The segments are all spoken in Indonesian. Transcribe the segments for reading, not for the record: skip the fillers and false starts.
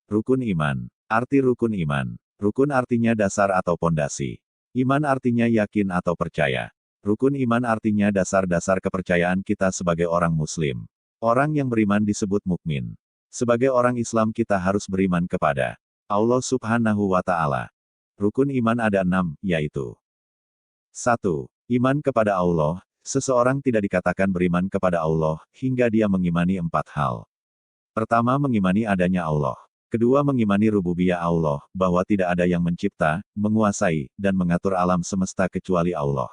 Rukun iman. Arti rukun iman. Rukun artinya dasar atau pondasi. Iman artinya yakin atau percaya. Rukun iman artinya dasar-dasar kepercayaan kita sebagai orang Muslim. Orang yang beriman disebut mukmin. Sebagai orang Islam kita harus beriman kepada Allah Subhanahu wa Ta'ala. Rukun iman ada 6, yaitu 1. Iman kepada Allah. Seseorang tidak dikatakan beriman kepada Allah hingga dia mengimani 4 hal. Pertama, mengimani adanya Allah. Kedua, mengimani rububiyah Allah, bahwa tidak ada yang mencipta, menguasai, dan mengatur alam semesta kecuali Allah.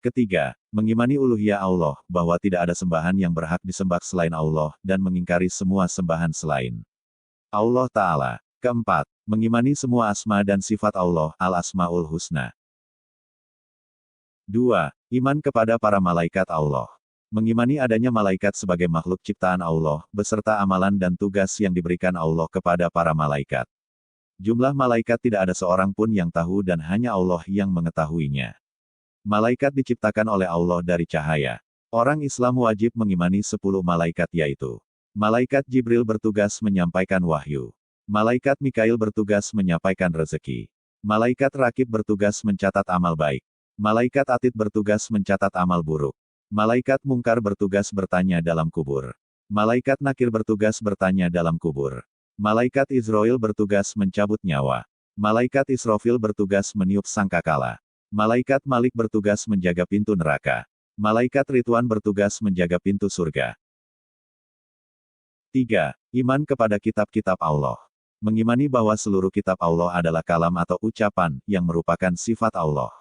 Ketiga, mengimani uluhiyah Allah, bahwa tidak ada sembahan yang berhak disembah selain Allah, dan mengingkari semua sembahan selain Allah Ta'ala. Keempat, mengimani semua asma dan sifat Allah, al-asma'ul husna. 2. Iman kepada para malaikat Allah. Mengimani adanya malaikat sebagai makhluk ciptaan Allah, beserta amalan dan tugas yang diberikan Allah kepada para malaikat. Jumlah malaikat tidak ada seorang pun yang tahu dan hanya Allah yang mengetahuinya. Malaikat diciptakan oleh Allah dari cahaya. Orang Islam wajib mengimani 10 malaikat, yaitu Malaikat Jibril bertugas menyampaikan wahyu. Malaikat Mikail bertugas menyampaikan rezeki. Malaikat Rakib bertugas mencatat amal baik. Malaikat Atid bertugas mencatat amal buruk. Malaikat Mungkar bertugas bertanya dalam kubur. Malaikat Nakir bertugas bertanya dalam kubur. Malaikat Israel bertugas mencabut nyawa. Malaikat Israfil bertugas meniup sangkakala. Malaikat Malik bertugas menjaga pintu neraka. Malaikat Ridwan bertugas menjaga pintu surga. 3. Iman kepada kitab-kitab Allah. Mengimani bahwa seluruh kitab Allah adalah kalam atau ucapan yang merupakan sifat Allah.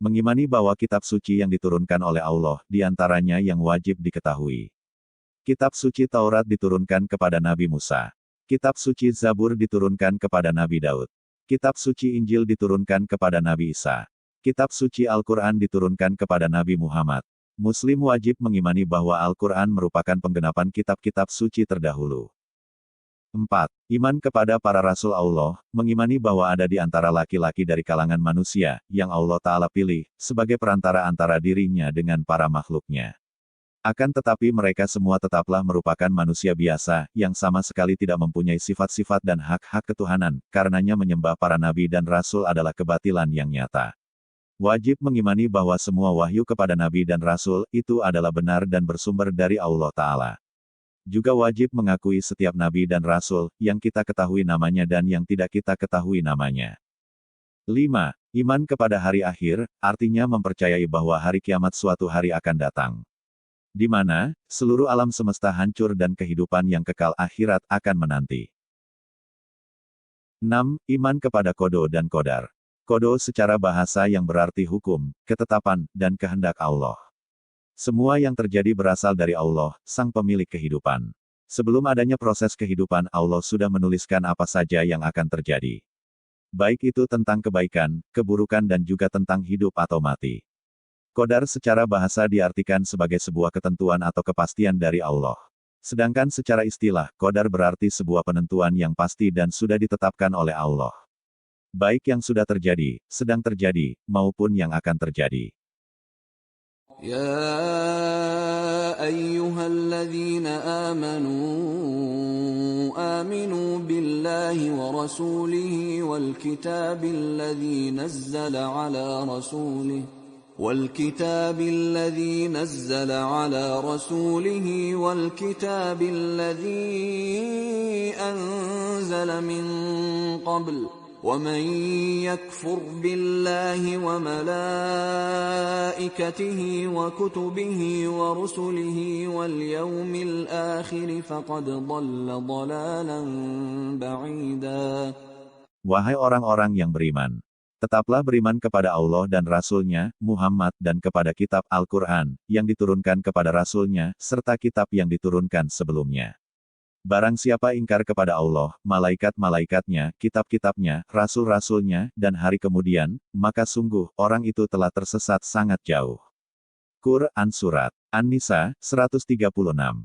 Mengimani bahwa kitab suci yang diturunkan oleh Allah, diantaranya yang wajib diketahui. Kitab suci Taurat diturunkan kepada Nabi Musa. Kitab suci Zabur diturunkan kepada Nabi Daud. Kitab suci Injil diturunkan kepada Nabi Isa. Kitab suci Al-Quran diturunkan kepada Nabi Muhammad. Muslim wajib mengimani bahwa Al-Quran merupakan penggenapan kitab-kitab suci terdahulu. 4. Iman kepada para Rasul Allah, mengimani bahwa ada di antara laki-laki dari kalangan manusia, yang Allah Ta'ala pilih, sebagai perantara antara dirinya dengan para makhluknya. Akan tetapi mereka semua tetaplah merupakan manusia biasa, yang sama sekali tidak mempunyai sifat-sifat dan hak-hak ketuhanan, karenanya menyembah para nabi dan rasul adalah kebatilan yang nyata. Wajib mengimani bahwa semua wahyu kepada nabi dan rasul, itu adalah benar dan bersumber dari Allah Ta'ala. Juga wajib mengakui setiap nabi dan rasul, yang kita ketahui namanya dan yang tidak kita ketahui namanya. 5. Iman kepada hari akhir, artinya mempercayai bahwa hari kiamat suatu hari akan datang. Di mana, seluruh alam semesta hancur dan kehidupan yang kekal akhirat akan menanti. 6. Iman kepada kodo dan kodar. Kodo secara bahasa yang berarti hukum, ketetapan, dan kehendak Allah. Semua yang terjadi berasal dari Allah, sang pemilik kehidupan. Sebelum adanya proses kehidupan, Allah sudah menuliskan apa saja yang akan terjadi. Baik itu tentang kebaikan, keburukan dan juga tentang hidup atau mati. Qadar secara bahasa diartikan sebagai sebuah ketentuan atau kepastian dari Allah. Sedangkan secara istilah, qadar berarti sebuah penentuan yang pasti dan sudah ditetapkan oleh Allah. Baik yang sudah terjadi, sedang terjadi, maupun yang akan terjadi. يا أيها الذين آمنوا بالله ورسوله والكتاب الذي نزل على رسوله والكتاب الذي أنزل من قبل ومن يكفر بالله وملائكته وكتبه ورسله واليوم الآخر فقد ضل ضلالا بعيدا. Wahai orang-orang yang beriman, tetaplah beriman kepada Allah dan Rasul-Nya, Muhammad, dan kepada kitab Al-Quran, yang diturunkan kepada Rasul-Nya, serta kitab yang diturunkan sebelumnya. Barang siapa ingkar kepada Allah, malaikat-malaikatnya, kitab-kitabnya, rasul-rasulnya, dan hari kemudian, maka sungguh, orang itu telah tersesat sangat jauh. Quran Surat An-Nisa, 136.